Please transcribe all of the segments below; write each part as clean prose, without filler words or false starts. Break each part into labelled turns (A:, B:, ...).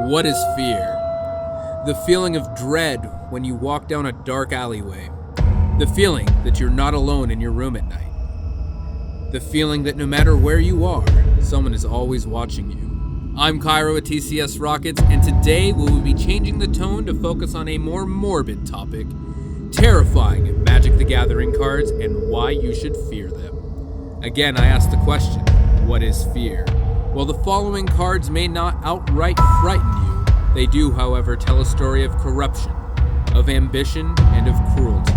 A: What is fear? The feeling of dread when you walk down a dark alleyway. The feeling that you're not alone in your room at night. The feeling that no matter where you are, someone is always watching you. I'm Kyro at TCS Rockets, and today we will be changing the tone to focus on a more morbid topic, terrifying Magic the Gathering cards and why you should fear them. Again, I ask the question, what is fear? While the following cards may not outright frighten you, they do, however, tell a story of corruption, of ambition, and of cruelty.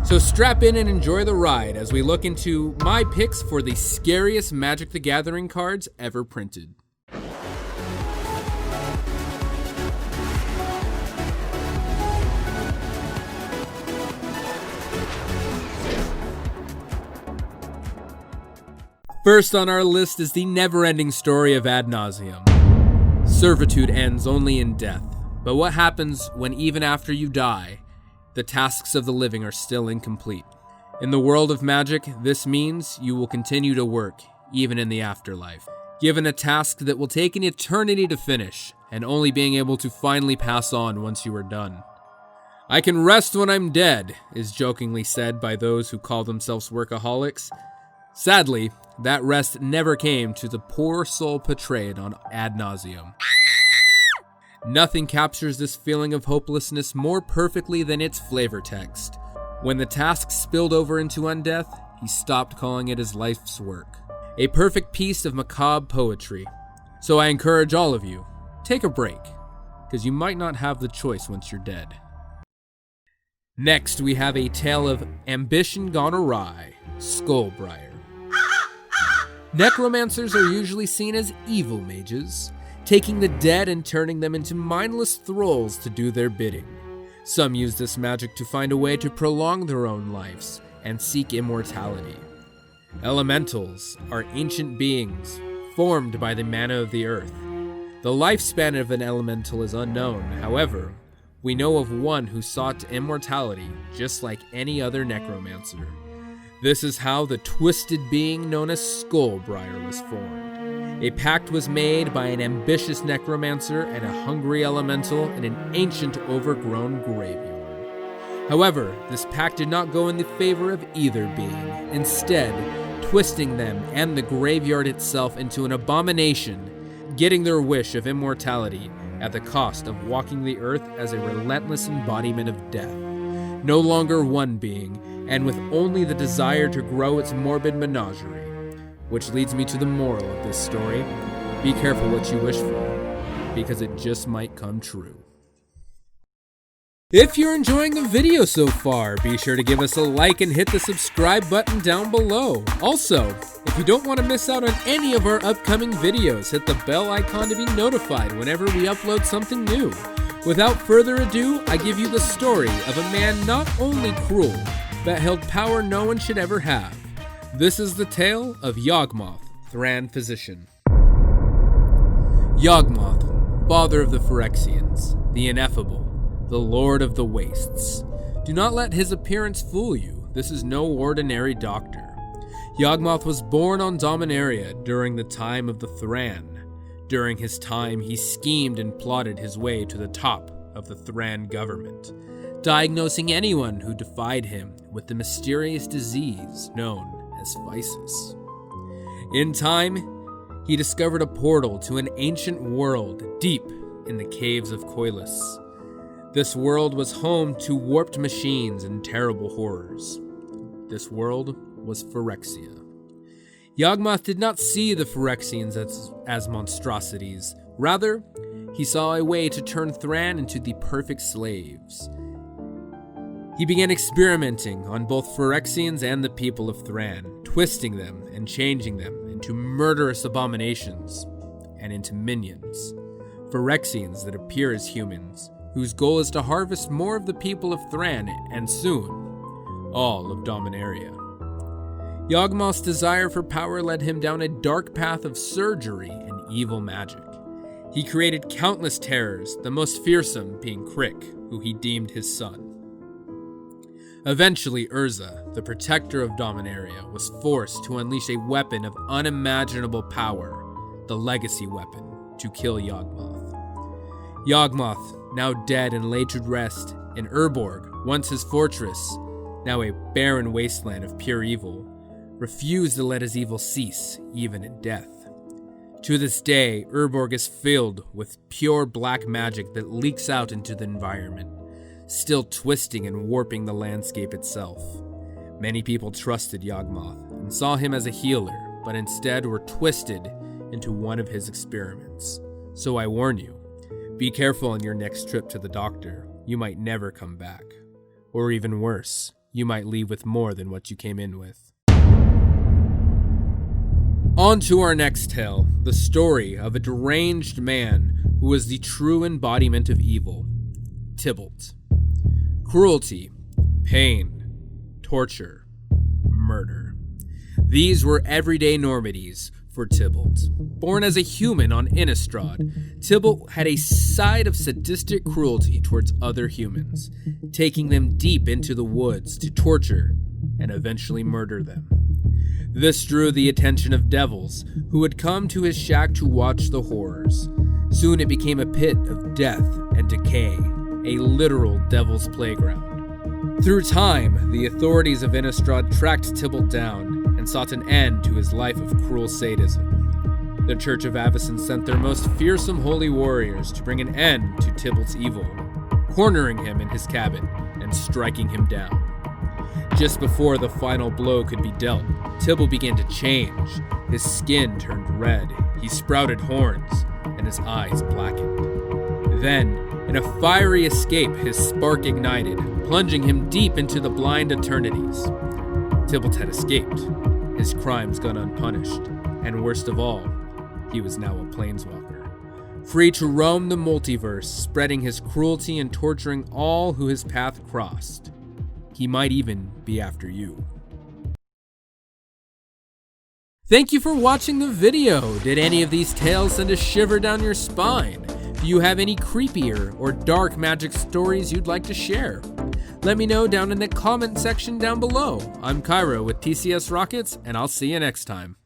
A: So strap in and enjoy the ride as we look into my picks for the scariest Magic the Gathering cards ever printed. First on our list is the never-ending story of AdNauseam. Servitude ends only in death, but what happens when even after you die, the tasks of the living are still incomplete? In the world of Magic, this means you will continue to work, even in the afterlife, given a task that will take an eternity to finish, and only being able to finally pass on once you are done. "I can rest when I'm dead," is jokingly said by those who call themselves workaholics. Sadly, that rest never came to the poor soul portrayed on AdNauseam. Nothing captures this feeling of hopelessness more perfectly than its flavor text. When the task spilled over into undeath, he stopped calling it his life's work. A perfect piece of macabre poetry. So I encourage all of you, take a break, because you might not have the choice once you're dead. Next, we have a tale of ambition gone awry, Briar. Necromancers are usually seen as evil mages, taking the dead and turning them into mindless thralls to do their bidding. Some use this magic to find a way to prolong their own lives and seek immortality. Elementals are ancient beings formed by the mana of the earth. The lifespan of an elemental is unknown, however, we know of one who sought immortality just like any other necromancer. This is how the twisted being known as Briar was formed. A pact was made by an ambitious necromancer and a hungry elemental in an ancient overgrown graveyard. However, this pact did not go in the favor of either being, instead twisting them and the graveyard itself into an abomination, getting their wish of immortality at the cost of walking the earth as a relentless embodiment of death. No longer one being, and with only the desire to grow its morbid menagerie. Which leads me to the moral of this story. Be careful what you wish for, because it just might come true. If you're enjoying the video so far, be sure to give us a like and hit the subscribe button down below. Also, if you don't want to miss out on any of our upcoming videos, hit the bell icon to be notified whenever we upload something new. Without further ado, I give you the story of a man not only cruel, but held power no one should ever have. This is the tale of Yogmoth, Thran Physician. Yogmoth, father of the Phyrexians, the ineffable, the lord of the wastes. Do not let his appearance fool you. This is no ordinary doctor. Yogmoth was born on Dominaria during the time of the Thran. During his time, he schemed and plotted his way to the top of the Thran government, diagnosing anyone who defied him with the mysterious disease known as physis. In time, he discovered a portal to an ancient world deep in the caves of Koilis. This world was home to warped machines and terrible horrors. This world was Phyrexia. Yogmoth did not see the Phyrexians as monstrosities. Rather, he saw a way to turn Thran into the perfect slaves. He began experimenting on both Phyrexians and the people of Thran, twisting them and changing them into murderous abominations and into minions. Phyrexians that appear as humans, whose goal is to harvest more of the people of Thran and soon, all of Dominaria. Yogmoth's desire for power led him down a dark path of surgery and evil magic. He created countless terrors, the most fearsome being Crick, who he deemed his son. Eventually, Urza, the protector of Dominaria, was forced to unleash a weapon of unimaginable power, the legacy weapon to kill Yogmoth. Yogmoth, now dead and laid to rest in Urborg, once his fortress, now a barren wasteland of pure evil, refused to let his evil cease, even in death. To this day, Urborg is filled with pure black magic that leaks out into the environment, still twisting and warping the landscape itself. Many people trusted Yogmoth and saw him as a healer, but instead were twisted into one of his experiments. So I warn you, be careful on your next trip to the doctor. You might never come back. Or even worse, you might leave with more than what you came in with. On to our next tale, the story of a deranged man who was the true embodiment of evil, Tibble. Cruelty, pain, torture, murder. These were everyday normities for Tibble. Born as a human on Innistrad, Tibble had a side of sadistic cruelty towards other humans, taking them deep into the woods to torture and eventually murder them. This drew the attention of devils, who would come to his shack to watch the horrors. Soon it became a pit of death and decay, a literal devil's playground. Through time, the authorities of Innistrad tracked Tibble down and sought an end to his life of cruel sadism. The Church of Avacyn sent their most fearsome holy warriors to bring an end to Tibble's evil, cornering him in his cabin and striking him down. Just before the final blow could be dealt, Tibble began to change. His skin turned red, he sprouted horns, and his eyes blackened. Then, in a fiery escape, his spark ignited, plunging him deep into the blind eternities. Tibble had escaped, his crimes gone unpunished, and worst of all, he was now a planeswalker, free to roam the multiverse, spreading his cruelty and torturing all who his path crossed. He might even be after you. Thank you for watching the video. Did any of these tales send a shiver down your spine? Do you have any creepier or dark magic stories you'd like to share? Let me know down in the comment section down below. I'm Kyro with TCS Rockets, and I'll see you next time.